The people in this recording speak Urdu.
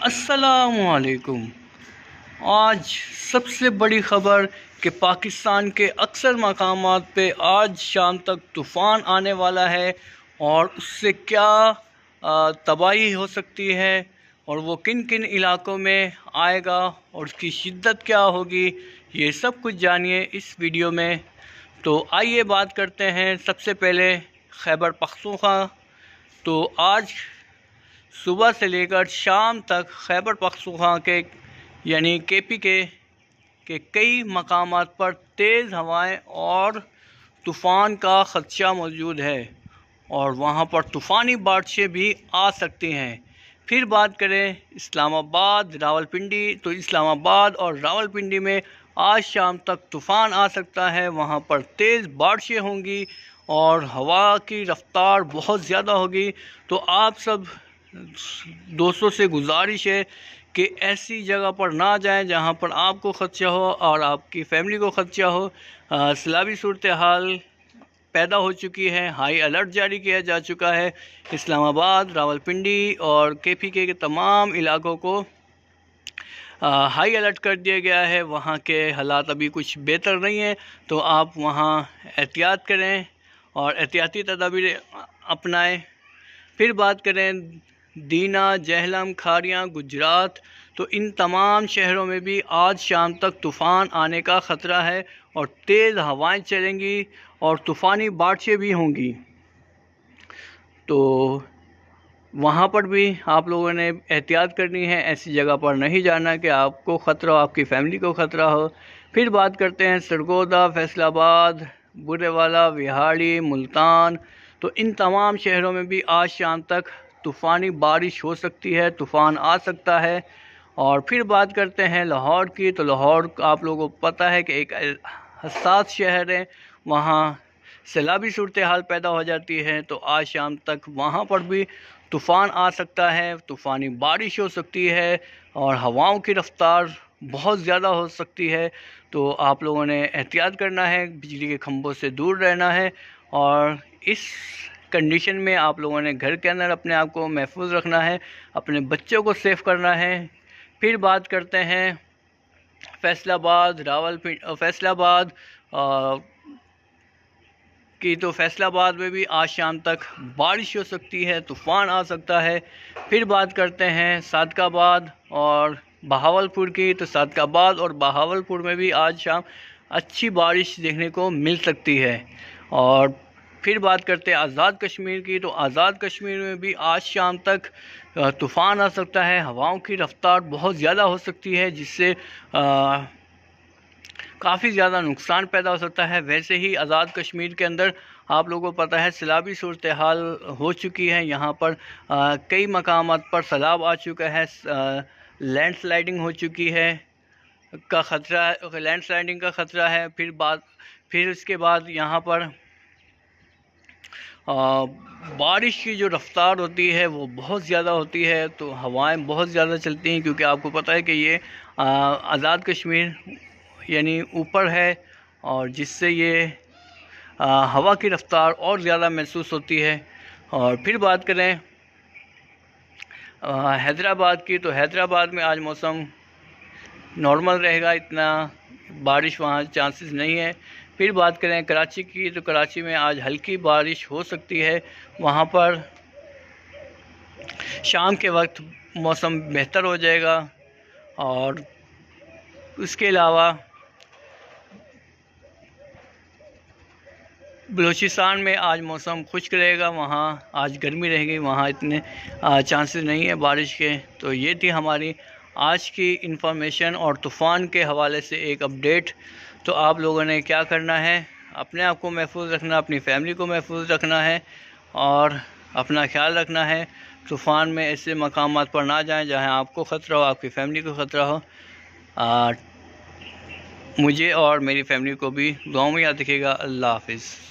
السلام علیکم۔ آج سب سے بڑی خبر کہ پاکستان کے اکثر مقامات پہ آج شام تک طوفان آنے والا ہے اور اس سے کیا تباہی ہو سکتی ہے اور وہ کن کن علاقوں میں آئے گا اور اس کی شدت کیا ہوگی، یہ سب کچھ جانیے اس ویڈیو میں۔ تو آئیے بات کرتے ہیں سب سے پہلے خیبر پختونخوا۔ تو آج صبح سے لے کر شام تک خیبر پختونخوا کے یعنی کے پی کے کئی مقامات پر تیز ہوائیں اور طوفان کا خدشہ موجود ہے اور وہاں پر طوفانی بارشیں بھی آ سکتی ہیں۔ پھر بات کریں اسلام آباد، راولپنڈی، تو اسلام آباد اور راولپنڈی میں آج شام تک طوفان آ سکتا ہے، وہاں پر تیز بارشیں ہوں گی اور ہوا کی رفتار بہت زیادہ ہوگی۔ تو آپ سب دوستوں سے گزارش ہے کہ ایسی جگہ پر نہ جائیں جہاں پر آپ کو خدشہ ہو اور آپ کی فیملی کو خدشہ ہو۔ سیلابی صورتحال پیدا ہو چکی ہے، ہائی الرٹ جاری کیا جا چکا ہے۔ اسلام آباد، راولپنڈی اور کے پی کے تمام علاقوں کو ہائی الرٹ کر دیا گیا ہے۔ وہاں کے حالات ابھی کچھ بہتر نہیں ہیں، تو آپ وہاں احتیاط کریں اور احتیاطی تدابیر اپنائیں۔ پھر بات کریں دینا، جہلم، کھاریاں، گجرات، تو ان تمام شہروں میں بھی آج شام تک طوفان آنے کا خطرہ ہے اور تیز ہوائیں چلیں گی اور طوفانی بارشیں بھی ہوں گی۔ تو وہاں پر بھی آپ لوگوں نے احتیاط کرنی ہے، ایسی جگہ پر نہیں جانا کہ آپ کو خطرہ ہو، آپ کی فیملی کو خطرہ ہو۔ پھر بات کرتے ہیں سرگودا، فیصل آباد، برے والا، وہاڑی، ملتان، تو ان تمام شہروں میں بھی آج شام تک طوفانی بارش ہو سکتی ہے، طوفان آ سکتا ہے۔ اور پھر بات کرتے ہیں لاہور کی، تو لاہور آپ لوگوں کو پتہ ہے کہ ایک حساس شہر ہے، وہاں سیلابی صورتحال پیدا ہو جاتی ہے، تو آج شام تک وہاں پر بھی طوفان آ سکتا ہے، طوفانی بارش ہو سکتی ہے اور ہواؤں کی رفتار بہت زیادہ ہو سکتی ہے۔ تو آپ لوگوں نے احتیاط کرنا ہے، بجلی کے کھمبوں سے دور رہنا ہے اور اس کنڈیشن میں آپ لوگوں نے گھر کے اندر اپنے آپ کو محفوظ رکھنا ہے، اپنے بچوں کو سیف کرنا ہے۔ پھر بات کرتے ہیں فیصل آباد، فیصل آباد کی، تو فیصل آباد میں بھی آج شام تک بارش ہو سکتی ہے، طوفان آ سکتا ہے۔ پھر بات کرتے ہیں صادق آباد اور بہاولپور کی، تو صادق آباد اور بہاولپور میں بھی آج شام اچھی بارش دیکھنے کو مل سکتی ہے۔ اور پھر بات کرتے ہیں آزاد کشمیر کی، تو آزاد کشمیر میں بھی آج شام تک طوفان آ سکتا ہے، ہواؤں کی رفتار بہت زیادہ ہو سکتی ہے، جس سے کافی زیادہ نقصان پیدا ہو سکتا ہے۔ ویسے ہی آزاد کشمیر کے اندر آپ لوگوں کو پتہ ہے سیلابی صورتحال ہو چکی ہے، یہاں پر کئی مقامات پر سیلاب آ چکا ہے، لینڈ سلائڈنگ ہو چکی ہے کا خطرہ، لینڈ سلائڈنگ کا خطرہ ہے۔ پھر اس کے بعد یہاں پر بارش کی جو رفتار ہوتی ہے وہ بہت زیادہ ہوتی ہے، تو ہوائیں بہت زیادہ چلتی ہیں، کیونکہ آپ کو پتہ ہے کہ یہ آزاد کشمیر یعنی اوپر ہے اور جس سے یہ ہوا کی رفتار اور زیادہ محسوس ہوتی ہے۔ اور پھر بات کریں حیدرآباد کی، تو حیدرآباد میں آج موسم نارمل رہے گا، اتنا بارش وہاں چانسز نہیں ہے۔ پھر بات کریں کراچی کی، تو کراچی میں آج ہلکی بارش ہو سکتی ہے، وہاں پر شام کے وقت موسم بہتر ہو جائے گا۔ اور اس کے علاوہ بلوچستان میں آج موسم خشک رہے گا، وہاں آج گرمی رہے گی، وہاں اتنے چانسز نہیں ہیں بارش کے۔ تو یہ تھی ہماری آج کی انفارمیشن اور طوفان کے حوالے سے ایک اپڈیٹ۔ تو آپ لوگوں نے کیا کرنا ہے، اپنے آپ کو محفوظ رکھنا، اپنی فیملی کو محفوظ رکھنا ہے اور اپنا خیال رکھنا ہے۔ طوفان میں ایسے مقامات پر نہ جائیں جہاں آپ کو خطرہ ہو، آپ کی فیملی کو خطرہ ہو۔ مجھے اور میری فیملی کو بھی دعاؤں میں یاد رکھیے گا۔ اللہ حافظ۔